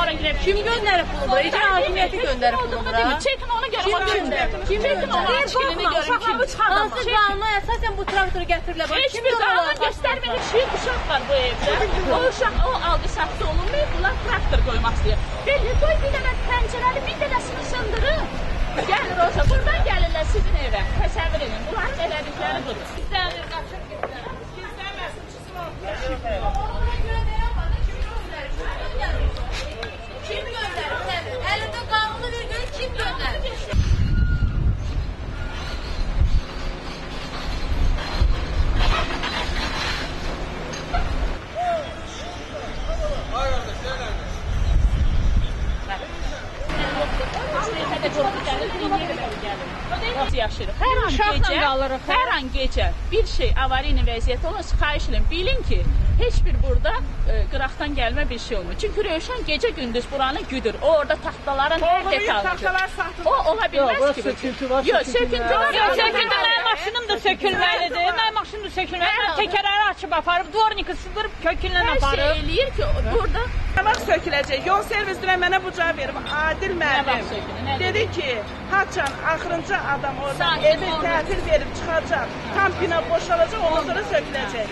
hara girəm? Kim göndərib bunu bura? İcra hakimiyyəti göndərib bunu bura. Çəkin ona görə. Kim göndərib? Hansı qanuna əsasən bu traktoru gətiriblər? Heç bir qanun göstərmir. Uşaq var bu evdə. O uşaq o alqı saxsı olunmayıb. Bunlar traktor qoymaq istəyir. Qoy bir dənə pəncərəni bir dənəsini sındırın. Gəlir olsa buradan gəlirlər sizin evə. Təsəvvür edin. Bunların elədikləri budur. Sizdən qaçıb getdilər. Kim göndərib? Əlində qanunu bir görə kim göndərib? Yaşırıq. Hər an gecə bir şey avariyyə vəziyyəti olan xahiş edin. Bilin ki, heç bir burada qıraqdan gəlmə bir şey olmur. Çünki Rövşən gecə gündüz buranı güdür. O orada taxtaların hər detalını. O ola bilməz ki. Yox, söküntü var. Söküntü mənim maşınım da sökülməlidir. Mənim maşınım da sökülməlidir. Mən təkərləri açıb aparıb, dvorniki sındırıb kökünlə aparıb. Hər şey eləyir ki, burada Qabaq söküləcək. Yol servisdirə mənə bu cavab verib. Adil müəllim dedi ki, haçan axırıncı adam orada evi təhvil verib çıxacaq. Tam bina boşalacaq, ondan sonra söküləcək.